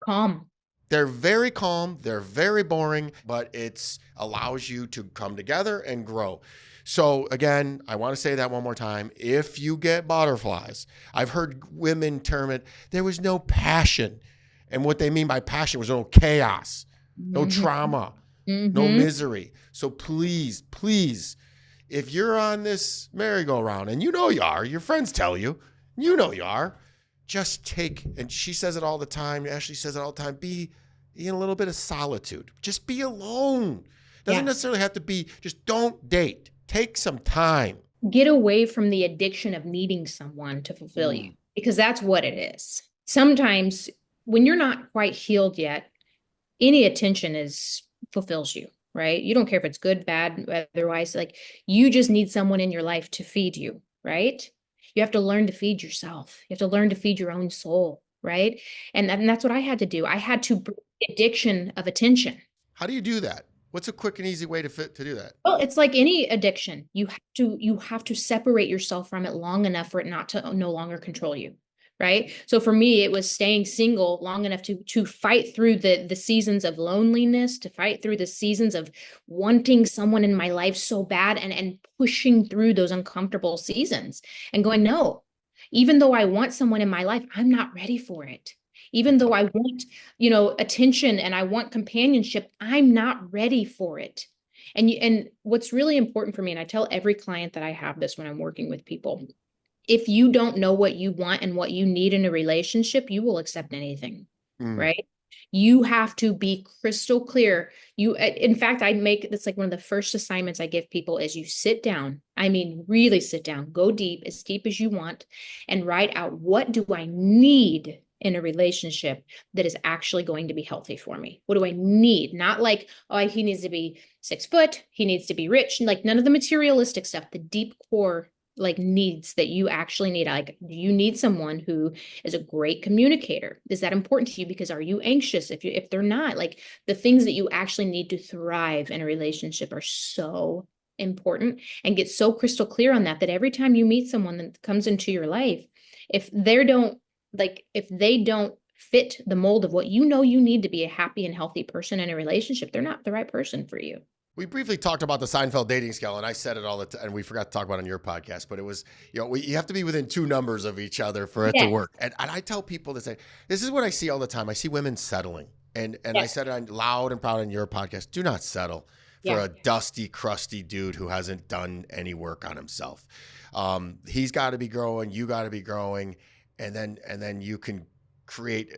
Calm. They're very calm. They're very boring, but it allows you to come together and grow. So again, I want to say that one more time. If you get butterflies, I've heard women term it, there was no passion. And what they mean by passion was no chaos, no trauma. no Mm-hmm. misery. So please, please, if you're on this merry-go-round, and you know you are, your friends tell you, you know you are, just take, and she says it all the time, Ashley says it all the time, be in a little bit of solitude. Just be alone. Doesn't Yeah. necessarily have to be, just don't date. Take some time. Get away from the addiction of needing someone to fulfill you, Mm. because that's what it is. Sometimes when you're not quite healed yet, any attention is fulfills you, right? You don't care if it's good, bad, otherwise, like you just need someone in your life to feed you, right? You have to learn to feed yourself. You have to learn to feed your own soul, right? And that's what I had to do. I had to break the addiction of attention. How do you do that? What's a quick and easy way to do that? Well, it's like any addiction. You have to separate yourself from it long enough for it not to no longer control you. Right. So for me, it was staying single long enough to fight through the seasons of loneliness, to fight through the seasons of wanting someone in my life so bad, and pushing through those uncomfortable seasons and going, no, even though I want someone in my life, I'm not ready for it. Even though I want, attention and I want companionship, I'm not ready for it. And what's really important for me, and I tell every client that I have this when I'm working with people, if you don't know what you want and what you need in a relationship, you will accept anything, Mm. right? You have to be crystal clear. In fact, I make that's like one of the first assignments I give people is you sit down. I mean, really sit down, go as deep as you want, and write out, what do I need in a relationship that is actually going to be healthy for me? What do I need? Not like, oh, he needs to be 6 foot, he needs to be rich, like none of the materialistic stuff, the deep core like needs that you actually need. Like, you need someone who is a great communicator. Is that important to you? Because are you anxious? If they're not, like the things that you actually need to thrive in a relationship are so important, and get so crystal clear on that every time you meet someone that comes into your life, if they don't fit the mold of what you need to be a happy and healthy person in a relationship, they're not the right person for you. We briefly talked about the Seinfeld dating scale, and I said it all the time, and we forgot to talk about it on your podcast, but it was, you have to be within 2 numbers of each other for it to Yes. work. And I tell people to say, this is what I see all the time. I see women settling. And I Yes. said it loud and proud on your podcast, do not settle for Yeah. a dusty, crusty dude who hasn't done any work on himself. He's got to be growing. You got to be growing. And then you can create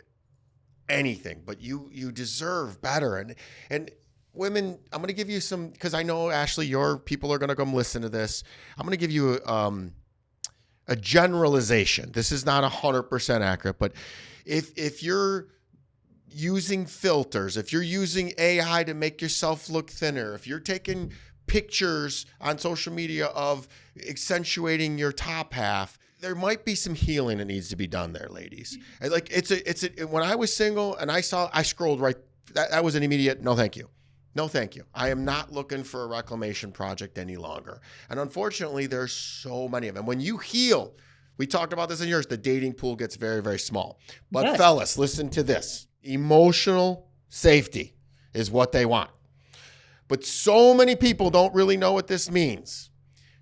anything, but you deserve better. And women, I'm going to give you some, because I know, Ashley, your people are going to come listen to this. I'm going to give you a generalization. This is not 100% accurate, but if you're using filters, if you're using AI to make yourself look thinner, if you're taking pictures on social media of accentuating your top half, there might be some healing that needs to be done there, ladies. Like when I was single and I scrolled right, that was an immediate, no, thank you. No, thank you. I am not looking for a reclamation project any longer. And unfortunately, there's so many of them. When you heal, we talked about this in yours, the dating pool gets very, very small. But Yes. fellas, listen to this. Emotional safety is what they want. But so many people don't really know what this means.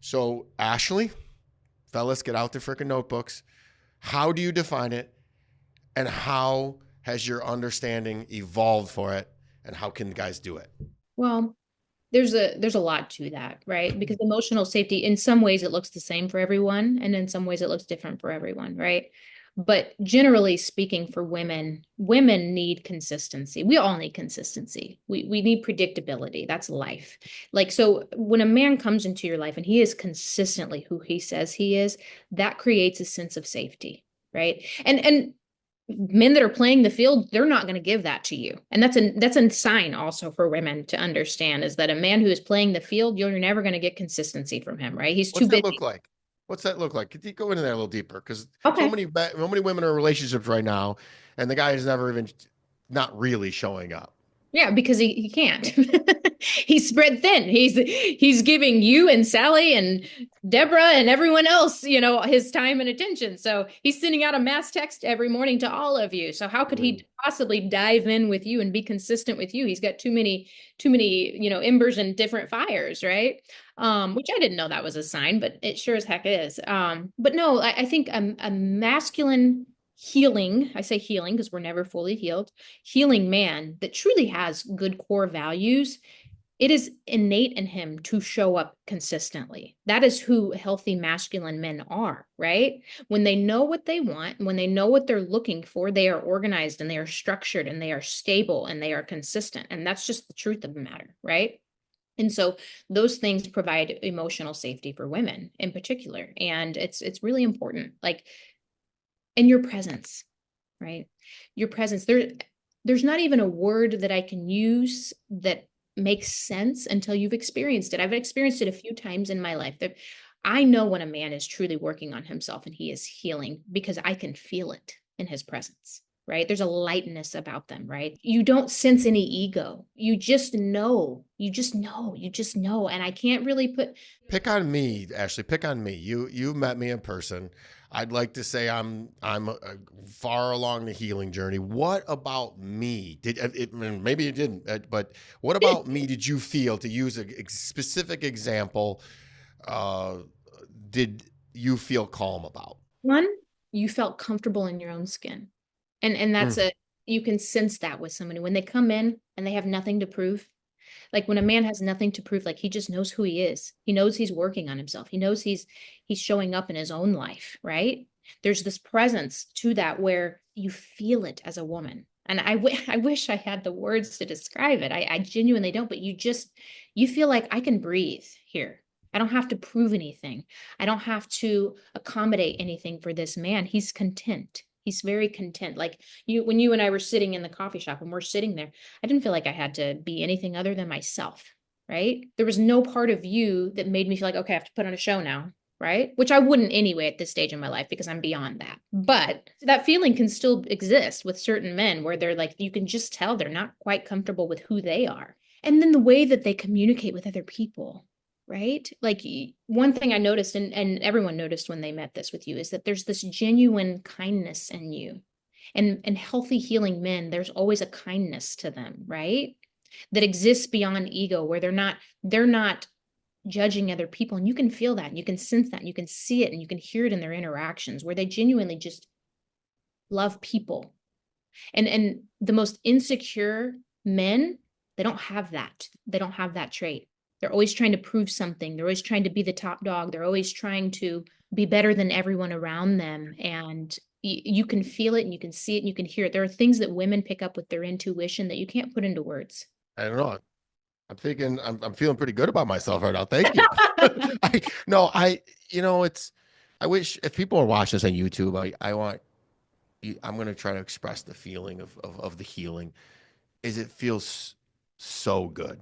So, Ashley, fellas, get out their freaking notebooks. How do you define it? And how has your understanding evolved for it? And how can guys do it? Well, there's a lot to that, right? Because emotional safety, in some ways, it looks the same for everyone, and in some ways, it looks different for everyone, right? But generally speaking, for women need consistency. We all need consistency. We need predictability. That's life. Like, so when a man comes into your life and he is consistently who he says he is, that creates a sense of safety, right? And men that are playing the field, they're not going to give that to you. And that's a sign also for women to understand, is that a man who is playing the field, you're never going to get consistency from him, right? He's too What's that busy. look like? What's that look like? Could you go into that a little deeper? Because so Okay. many women are in relationships right now, and the guy is never even, not really showing up. Yeah, because he can't. He's spread thin. He's giving you and Sally and Deborah and everyone else, his time and attention. So he's sending out a mass text every morning to all of you. So how could he possibly dive in with you and be consistent with you? He's got too many, embers and different fires, right? Which I didn't know that was a sign, but it sure as heck is. But no, I think a masculine healing, I say healing because we're never fully healed, healing man that truly has good core values, it is innate in him to show up consistently. That is who healthy masculine men are, right? When they know what they want, when they know what they're looking for, they are organized and they are structured and they are stable and they are consistent. And that's just the truth of the matter, right? And so those things provide emotional safety for women in particular. And it's really important. Like, in your presence, right? Your presence. There's not even a word that I can use that makes sense until you've experienced it. I've experienced it a few times in my life that I know when a man is truly working on himself and he is healing because I can feel it in his presence, right? There's a lightness about them, right? You don't sense any ego. You just know. You just know. You just know. And I can't really put Pick on me, Ashley. Pick on me. You met me in person. I'd like to say I'm far along the healing journey. What about me? Maybe you didn't, but what about me? Did you feel, to use a specific example? Uh, did you feel calm about? one, you felt comfortable in your own skin. And that's Mm. a you can sense that with somebody when they come in and they have nothing to prove. Like when a man has nothing to prove, like he just knows who he is. He knows he's working on himself. He knows he's showing up in his own life, right? There's this presence to that where you feel it as a woman. And I wish I had the words to describe it. I genuinely don't, but you feel like I can breathe here. I don't have to prove anything. I don't have to accommodate anything for this man. He's content. He's very content. Like when you and I were sitting in the coffee shop and we're sitting there, I didn't feel like I had to be anything other than myself, right? There was no part of you that made me feel like, okay, I have to put on a show now, right? Which I wouldn't anyway at this stage in my life because I'm beyond that. But that feeling can still exist with certain men where they're like, you can just tell they're not quite comfortable with who they are. And then the way that they communicate with other people, right? Like one thing I noticed, and everyone noticed when they met this with you, is that there's this genuine kindness in you. And healthy healing men, there's always a kindness to them, right? That exists beyond ego, where they're not judging other people. And you can feel that, and you can sense that, and you can see it, and you can hear it in their interactions, where they genuinely just love people. And the most insecure men, they don't have that. They don't have that trait. They're always trying to prove something. They're always trying to be the top dog. They're always trying to be better than everyone around them. And you can feel it and you can see it and you can hear it. There are things that women pick up with their intuition that you can't put into words. I don't know. I'm feeling pretty good about myself right now. Thank you. I no, I it's I wish if people are watching this on YouTube, I'm going to try to express the feeling of the healing. Is it feels so good.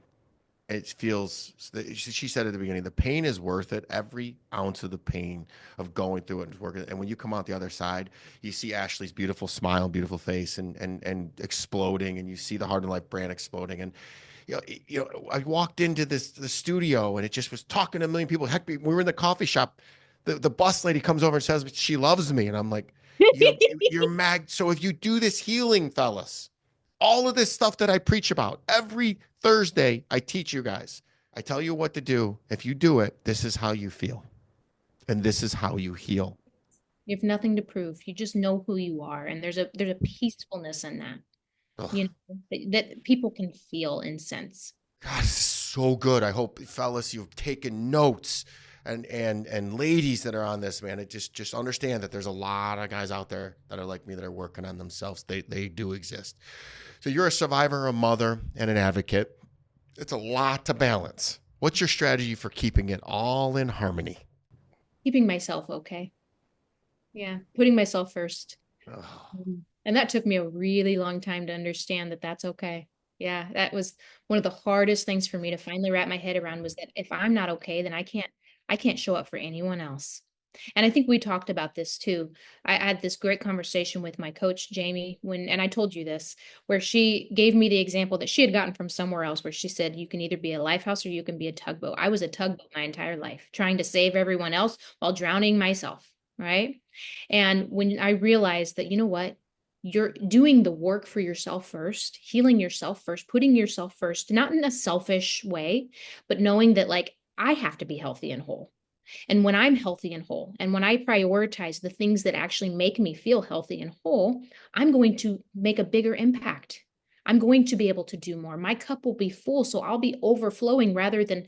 It feels, she said at the beginning, the pain is worth it. Every ounce of the pain of going through it and working. And when you come out the other side, you see Ashley's beautiful smile, beautiful face, and exploding, and you see the Heart and Life brand exploding. And I walked into the studio, and it just was talking to a million people. Heck, we were in the coffee shop. The bus lady comes over and says she loves me, and I'm like, you're mag. So if you do this healing, fellas, all of this stuff that I preach about every Thursday, I teach you guys. I tell you what to do. If you do it, this is how you feel. And this is how you heal. You have nothing to prove. You just know who you are. And there's a peacefulness in that, Ugh. you know, that people can feel and sense. God, this is so good. I hope, fellas, you've taken notes. And ladies that are on this, man, it just understand that there's a lot of guys out there that are like me that are working on themselves. They do exist. So you're a survivor, a mother, and an advocate. It's a lot to balance. What's your strategy for keeping it all in harmony? Keeping myself okay. Yeah, putting myself first. Oh, And that took me a really long time to understand that that's okay. Yeah, that was one of the hardest things for me to finally wrap my head around, was that if I'm not okay, then I can't show up for anyone else. And I think we talked about this too. I had this great conversation with my coach, Jamie, and I told you this, where she gave me the example that she had gotten from somewhere else, where she said, you can either be a lifehouse or you can be a tugboat. I was a tugboat my entire life, trying to save everyone else while drowning myself. Right. And when I realized that, you know what? You're doing the work for yourself first, healing yourself first, putting yourself first, not in a selfish way, but knowing that like I have to be healthy and whole. And when I'm healthy and whole, and when I prioritize the things that actually make me feel healthy and whole, I'm going to make a bigger impact. I'm going to be able to do more. My cup will be full, so I'll be overflowing rather than,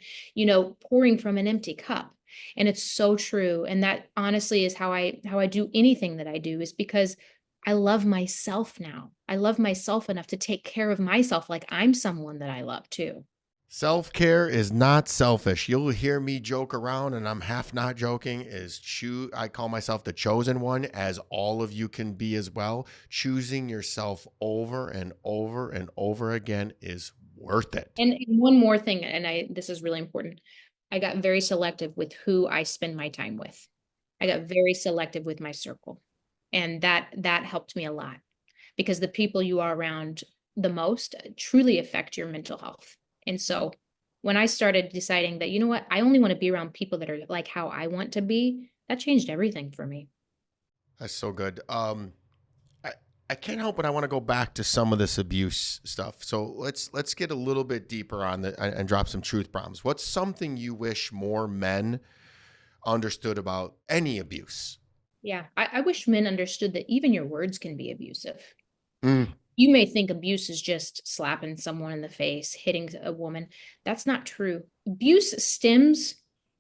pouring from an empty cup. And it's so true. And that honestly is how I do anything that I do, is because I love myself now. I love myself enough to take care of myself like I'm someone that I love too. Self-care is not selfish. You'll hear me joke around, and I'm half not joking, I call myself the chosen one, as all of you can be as well. Choosing yourself over and over and over again is worth it. And one more thing, and this is really important. I got very selective with who I spend my time with. I got very selective with my circle. And that helped me a lot, because the people you are around the most truly affect your mental health. And so when I started deciding that, you know what, I only want to be around people that are like how I want to be, that changed everything for me. That's so good. I, I can't help but I want to go back to some of this abuse stuff. So let's get a little bit deeper on the and drop some truth bombs. What's something you wish more men understood about any abuse? Yeah. I wish men understood that even your words can be abusive. Mm. You may think abuse is just slapping someone in the face, hitting a woman. That's not true. Abuse stems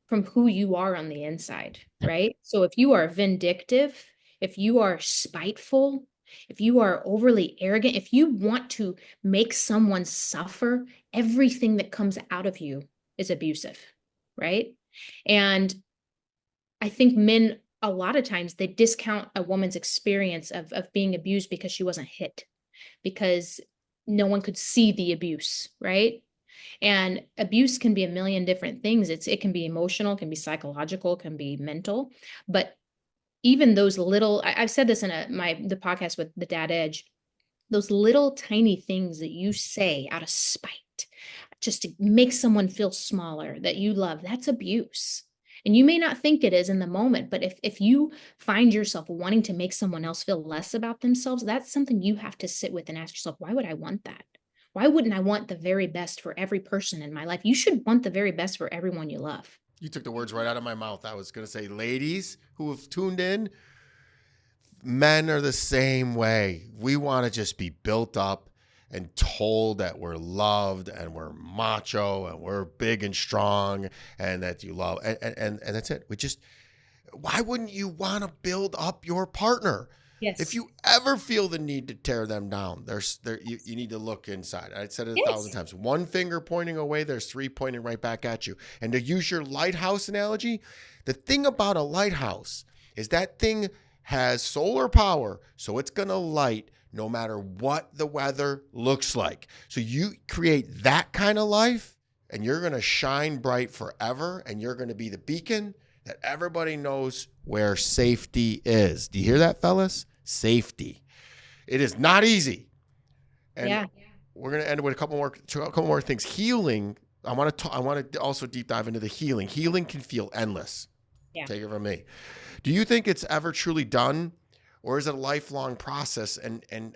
from who you are on the inside, right? So if you are vindictive, if you are spiteful, if you are overly arrogant, if you want to make someone suffer, everything that comes out of you is abusive, right? And I think men, a lot of times, they discount a woman's experience of being abused because she wasn't hit, because no one could see the abuse, right? And abuse can be a million different things. It can be emotional, can be psychological, can be mental. But even those little, I've said this in the podcast with the Dad Edge, those little tiny things that you say out of spite, just to make someone feel smaller that you love, that's abuse. And you may not think it is in the moment, but if you find yourself wanting to make someone else feel less about themselves, that's something you have to sit with and ask yourself, why would I want that? Why wouldn't I want the very best for every person in my life? You should want the very best for everyone you love. You took the words right out of my mouth. I was going to say, ladies who have tuned in, men are the same way. We want to just be built up and told that we're loved and we're macho and we're big and strong and that you love and that's it. Why wouldn't you want to build up your partner? If Yes. you ever feel the need to tear them down, you need to look inside. I said it 1,000 Yes. times. One finger pointing away, there's three pointing right back at you. And to use your lighthouse analogy, the thing about a lighthouse is that thing has solar power, so it's going to light no matter what the weather looks like. So you create that kind of life, and you're going to shine bright forever, and you're going to be the beacon that everybody knows where safety is. Do you hear that, fellas? Safety. It is not easy. And Yeah. we're going to end with a couple more things. Healing. I want to also deep dive into the healing. Healing can feel endless. Yeah. Take it from me. Do you think it's ever truly done, or is it a lifelong process? And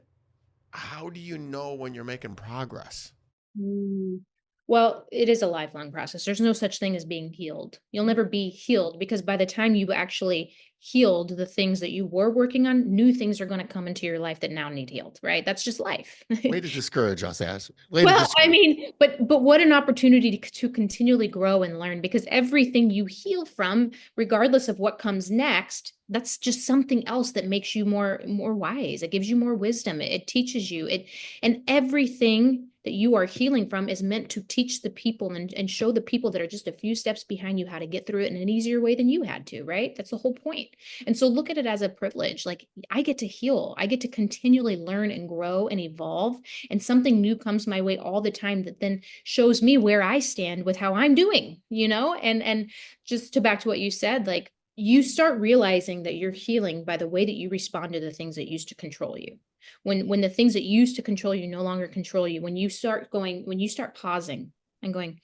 how do you know when you're making progress? Mm. Well, it is a lifelong process. There's no such thing as being healed. You'll never be healed, because by the time you actually healed the things that you were working on, new things are going to come into your life that now need healed, right? That's just life. Way to discourage us, ass. Way to Well, I discourage. mean, but what an opportunity to continually grow and learn, because everything you heal from, regardless of what comes next, that's just something else that makes you more wise. It gives you more wisdom. It teaches you it, and everything that you are healing from is meant to teach the people and show the people that are just a few steps behind you how to get through it in an easier way than you had to, right? That's the whole point. And so look at it as a privilege. Like, I get to heal. I get to continually learn and grow and evolve, and something new comes my way all the time that then shows me where I stand with how I'm doing, and just to back to what you said, like, you start realizing that you're healing by the way that you respond to the things that used to control you. When the things that used to control you no longer control you, when you start pausing and going,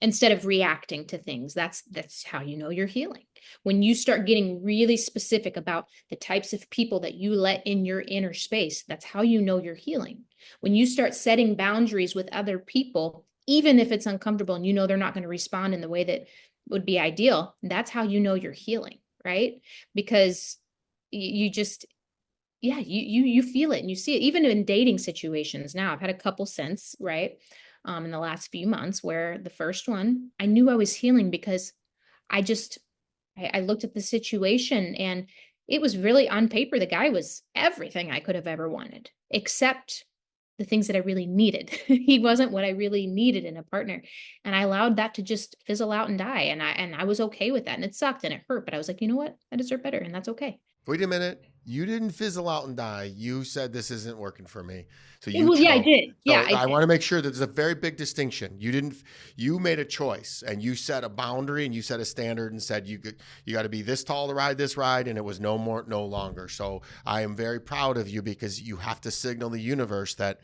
instead of reacting to things, that's how you know you're healing. When you start getting really specific about the types of people that you let in your inner space, that's how you know you're healing. When you start setting boundaries with other people, even if it's uncomfortable and they're not going to respond in the way that would be ideal. That's how you know you're healing, right? Because you just, yeah, you feel it and you see it even in dating situations. Now I've had a couple since, right? In the last few months, where the first one, I knew I was healing because I just, I looked at the situation, and it was really, on paper, the guy was everything I could have ever wanted, except the things that I really needed. He wasn't what I really needed in a partner. And I allowed that to just fizzle out and die. And I was okay with that. And it sucked and it hurt, but I was like, you know what? I deserve better, and that's okay. Wait a minute. You didn't fizzle out and die. You said this isn't working for me. So Yeah, you well, yeah, I chose. did. Yeah, So I I did. want to make sure that there's a very big distinction. You made a choice and you set a boundary and you set a standard and said you got to be this tall to ride this ride, and it was no more, no longer. So I am very proud of you because you have to signal the universe that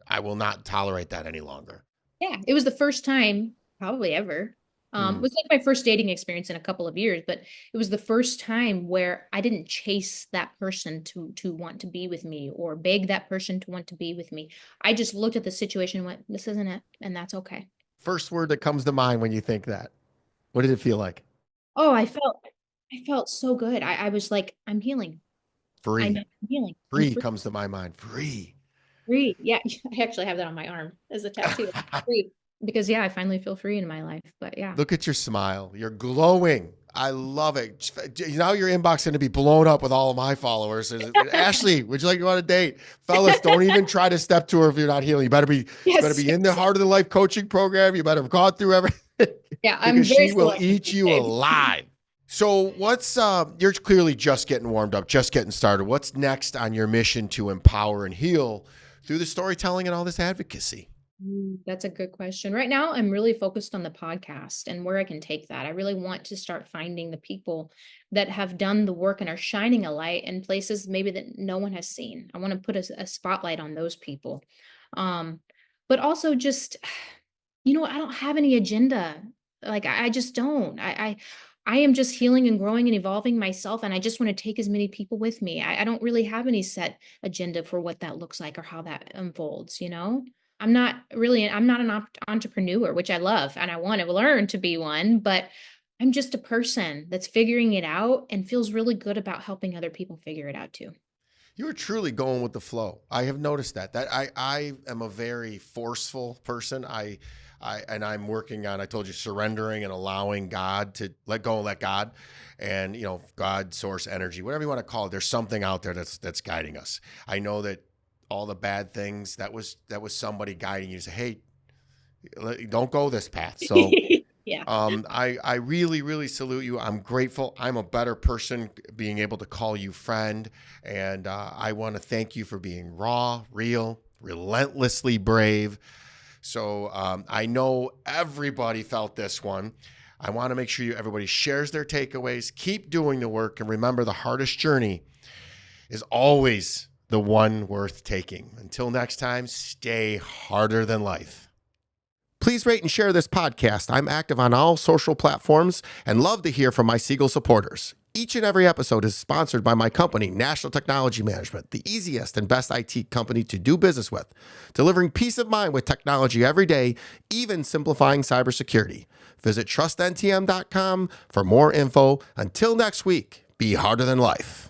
I will not tolerate that any longer. Yeah, it was the first time probably ever. It Hmm. was like my first dating experience in a couple of years, but it was the first time where I didn't chase that person to want to be with me or beg that person to want to be with me. I just looked at the situation and went, this isn't it, and that's okay. First word that comes to mind when you think that. What did it feel like? Oh, I felt so good. I was like, I'm healing. I know Free. I'm healing. I'm Free free. comes to my mind. Free. Free. Yeah, I actually have that on my arm as a tattoo. Free. Because yeah, I finally feel free in my life. But yeah. Look at your smile. You're glowing. I love it. Now your inbox is going to be blown up with all of my followers. Ashley, would you like to go on a date? Fellas, don't even try to step to her if you're not healing. You better be Yes. in the Heart of the Life coaching program. You better have gone through everything Yeah, I'm because very she will selective eat these you days. alive. So what's you're clearly just getting warmed up, just getting started. What's next on your mission to empower and heal through the storytelling and all this advocacy? That's a good question. Right now, I'm really focused on the podcast and where I can take that. I really want to start finding the people that have done the work and are shining a light in places maybe that no one has seen. I want to put a spotlight on those people. Um, but also just, I don't have any agenda. Like I just don't. I am just healing and growing and evolving myself, and I just want to take as many people with me. I don't really have any set agenda for what that looks like or how that unfolds. I'm not an entrepreneur, which I love and I want to learn to be one, but I'm just a person that's figuring it out and feels really good about helping other people figure it out too. You are truly going with the flow. I have noticed that. I am a very forceful person. I'm working on, I told you, surrendering and allowing God to let go and let God, and God, source, energy, whatever you want to call it. There's something out there that's guiding us. I know that all the bad things, that was somebody guiding you to say, hey, don't go this path. So Yeah. I really, really salute you. I'm grateful. I'm a better person being able to call you friend. And I want to thank you for being raw, real, relentlessly brave. So I know everybody felt this one. I want to make sure everybody shares their takeaways. Keep doing the work. And remember, the hardest journey is always the one worth taking. Until next time, stay harder than life. Please rate and share this podcast. I'm active on all social platforms and love to hear from my Siegel supporters. Each and every episode is sponsored by my company, National Technology Management, the easiest and best IT company to do business with, delivering peace of mind with technology every day, even simplifying cybersecurity. Visit trustntm.com for more info. Until next week, be harder than life.